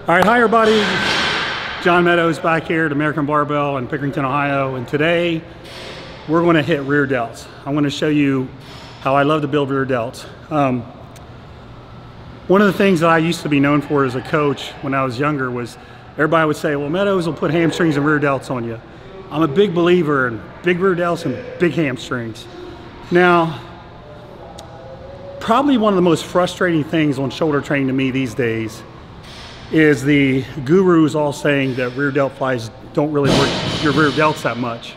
All right, hi everybody. John Meadows back here at American Barbell in Pickerington, Ohio. And today we're going to hit rear delts. I'm going to show you how I love to build rear delts. One of the things that I used to be known for as a coach when I was younger was everybody would say, well, Meadows will put hamstrings and rear delts on you. I'm a big believer in big rear delts and big hamstrings. Now, probably one of the most frustrating things on shoulder training to me these days is the gurus all saying that rear delt flies don't really work your rear delts that much.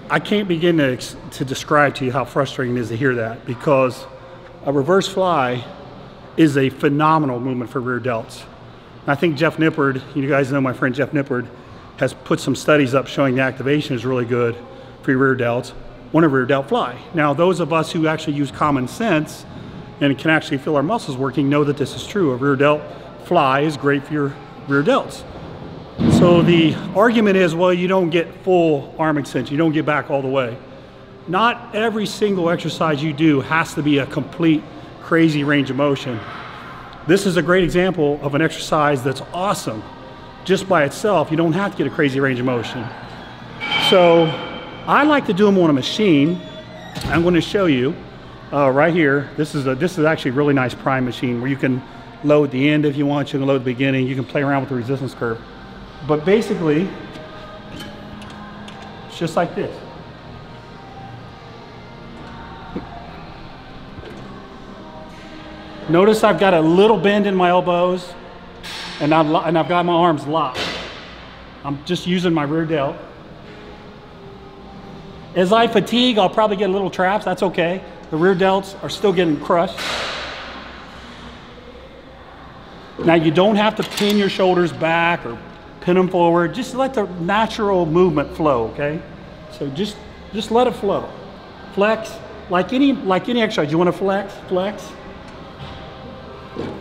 I can't begin to describe to you how frustrating it is to hear that, because a reverse fly is a phenomenal movement for rear delts. And I think Jeff Nippard, you guys know my friend Jeff Nippard, has put some studies up showing the activation is really good for your rear delts on a rear delt fly. Now, those of us who actually use common sense and can actually feel our muscles working know that this is true. A rear delt fly is great for your rear delts. So the argument is, well, you don't get full arm extension, you don't get back all the way. Not every single exercise you do has to be a complete crazy range of motion. This is a great example of an exercise that's awesome just by itself. You don't have to get a crazy range of motion. So I like to do them on a machine. I'm going to show you right here. This is actually a really nice prime machine where you can load the end if you want, you can load the beginning, you can play around with the resistance curve. But basically, it's just like this. Notice I've got a little bend in my elbows and I've got my arms locked. I'm just using my rear delt. As I fatigue, I'll probably get a little traps, that's okay. The rear delts are still getting crushed. Now, you don't have to pin your shoulders back or pin them forward. Just let the natural movement flow, okay? So just let it flow. Flex, like any exercise. You want to flex, flex.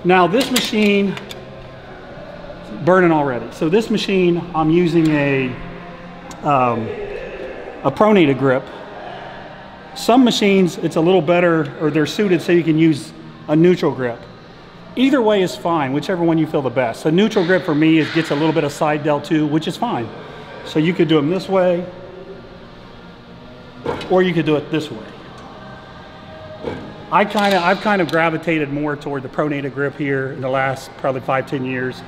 Now, this machine is burning already. So this machine, I'm using a pronated grip. Some machines, it's a little better, or they're suited so you can use a neutral grip. Either way is fine, whichever one you feel the best. So neutral grip for me, it gets a little bit of side delt too, which is fine. So you could do them this way, or you could do it this way. I've kind of gravitated more toward the pronated grip here in the last probably 5-10 years.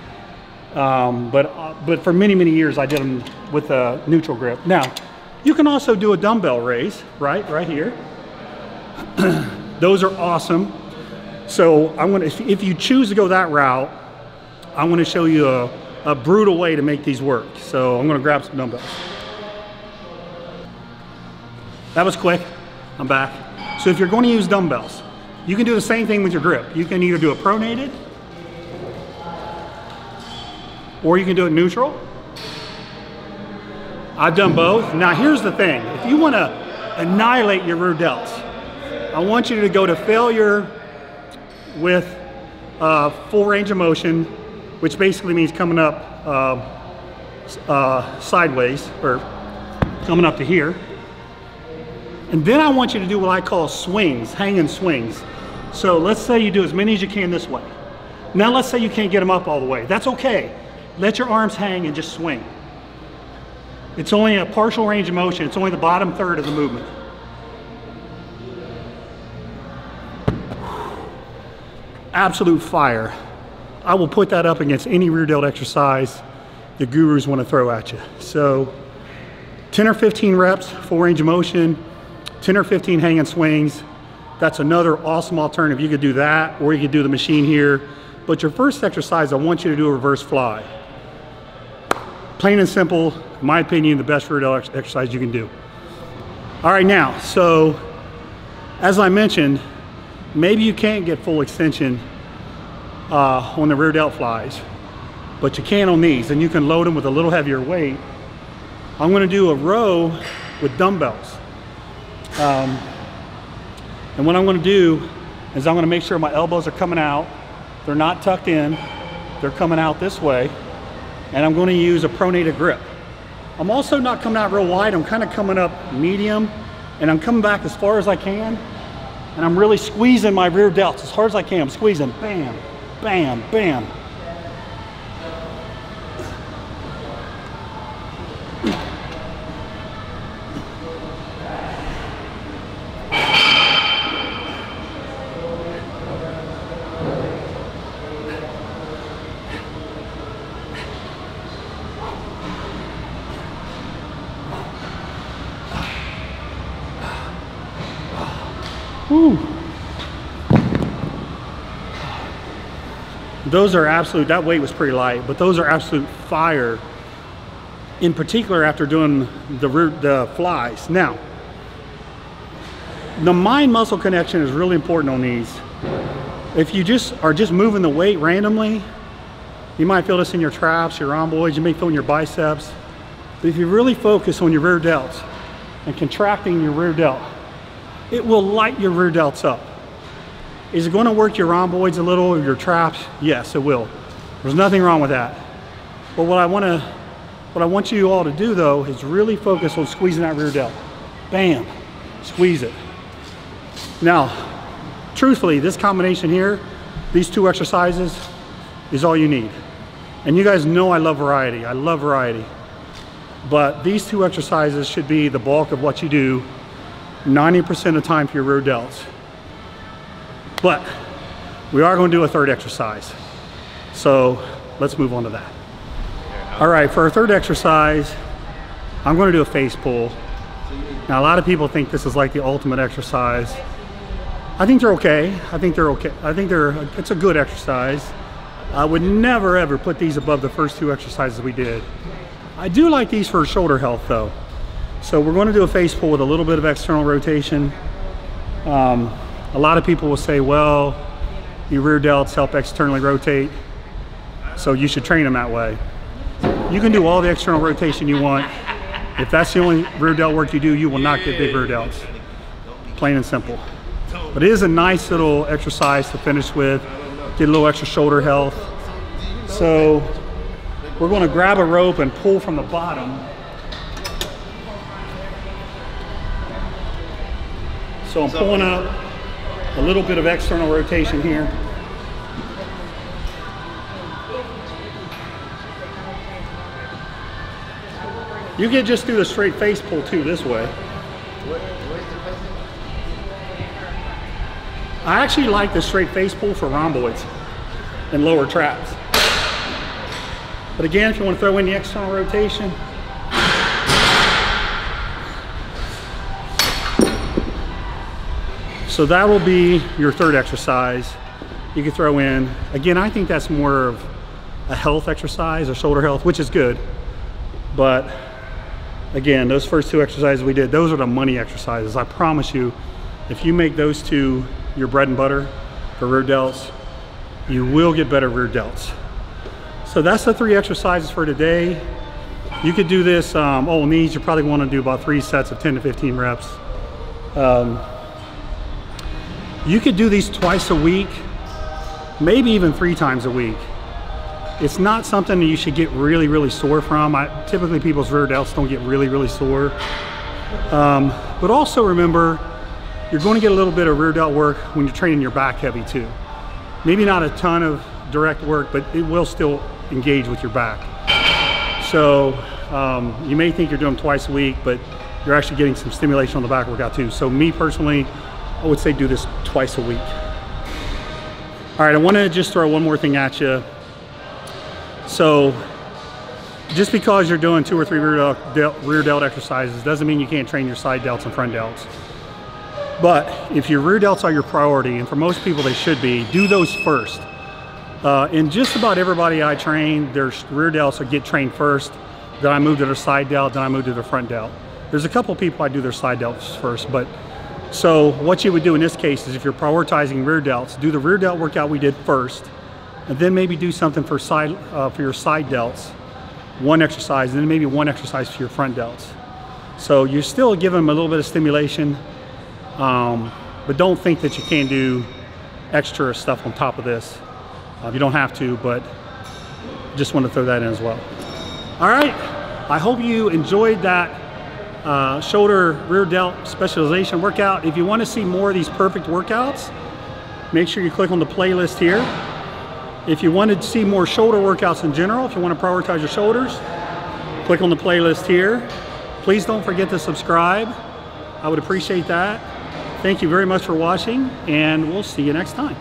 But for many years I did them with a neutral grip. Now, you can also do a dumbbell raise, right here. Those are awesome. So if you choose to go that route, I'm going to show you a brutal way to make these work. So I'm going to grab some dumbbells. That was quick. I'm back. So if you're going to use dumbbells, you can do the same thing with your grip. You can either do a pronated, or you can do it neutral. I've done both. Now here's the thing. If you want to annihilate your rear delts, I want you to go to failure with full range of motion, which basically means coming up sideways, or coming up to here. And then I want you to do what I call swings, hanging swings. So let's say you do as many as you can this way. Now let's say you can't get them up all the way. That's okay. Let your arms hang and just swing. It's only a partial range of motion. It's only the bottom third of the movement. Absolute fire. I will put that up against any rear delt exercise the gurus want to throw at you. So 10 or 15 reps, full range of motion, 10 or 15 hanging swings. That's another awesome alternative. You could do that, or you could do the machine here. But your first exercise, I want you to do a reverse fly. Plain and simple, in my opinion, the best rear delt exercise you can do. All right, now, so as I mentioned, maybe you can't get full extension on the rear delt flies, but you can on these, and you can load them with a little heavier weight. I'm going to do a row with dumbbells. And what I'm going to do is I'm going to make sure my elbows are coming out. They're not tucked in. They're coming out this way. And I'm going to use a pronated grip. I'm also not coming out real wide. I'm kind of coming up medium, and I'm coming back as far as I can. And I'm really squeezing my rear delts as hard as I can. I'm squeezing, bam, bam, bam. Whew. Those are absolute, that weight was pretty light, but those are absolute fire. In particular after doing the flies. Now, the mind muscle connection is really important on these. If you are just moving the weight randomly, you might feel this in your traps, your rhomboids, you may feel in your biceps. But if you really focus on your rear delts and contracting your rear delt, it will light your rear delts up. Is it going to work your rhomboids a little or your traps? Yes, it will. There's nothing wrong with that. But what I want you all to do though is really focus on squeezing that rear delt. Bam, squeeze it. Now, truthfully, this combination here, these two exercises is all you need. And you guys know I love variety. I love variety. But these two exercises should be the bulk of what you do 90% of the time for your rear delts. But we are going to do a third exercise. So let's move on to that. All right, for our third exercise, I'm going to do a face pull. Now, a lot of people think this is like the ultimate exercise. I think they're okay. I think it's a good exercise. I would never ever put these above the first two exercises we did. I do like these for shoulder health though. So we're going to do a face pull with a little bit of external rotation. A lot of people will say, well, your rear delts help externally rotate, so you should train them that way. You can do all the external rotation you want. If that's the only rear delt work you do, you will not get big rear delts. Plain and simple. But it is a nice little exercise to finish with, get a little extra shoulder health. So we're going to grab a rope and pull from the bottom. So I'm pulling up a little bit of external rotation here. You can just do the straight face pull too this way. I actually like the straight face pull for rhomboids and lower traps. But again, if you want to throw in the external rotation, so that will be your third exercise. You can throw in, again, I think that's more of a health exercise, a shoulder health, which is good. But again, those first two exercises we did, those are the money exercises. I promise you, if you make those two your bread and butter for rear delts, you will get better rear delts. So that's the three exercises for today. You could do this, knees, you probably want to do about 3 sets of 10 to 15 reps. You could do these twice a week, maybe even 3 times a week. It's not something that you should get really, really sore from. Typically people's rear delts don't get really, really sore. But also remember, you're going to get a little bit of rear delt work when you're training your back heavy too. Maybe not a ton of direct work, but it will still engage with your back. So you may think you're doing them twice a week, but you're actually getting some stimulation on the back workout too. So me personally, I would say do this twice a week. All right, I want to just throw one more thing at you. So just because you're doing 2 or 3 rear delt exercises doesn't mean you can't train your side delts and front delts. But if your rear delts are your priority, and for most people they should be, do those first. And just about everybody I train, their rear delts get trained first, then I move to their side delt, then I move to their front delt. There's a couple people I do their side delts first, but so what you would do in this case is if you're prioritizing rear delts, do the rear delt workout we did first, and then maybe do something for your side delts, 1 exercise, and then maybe 1 exercise for your front delts. So you're still giving them a little bit of stimulation, but don't think that you can't do extra stuff on top of this. You don't have to, but just want to throw that in as well. All right, I hope you enjoyed that shoulder rear delt specialization workout. If you want to see more of these perfect workouts, make sure you click on the playlist here. If you want to see more shoulder workouts in general, if you want to prioritize your shoulders, click on the playlist here. Please don't forget to subscribe. I would appreciate that. Thank you very much for watching, and we'll see you next time.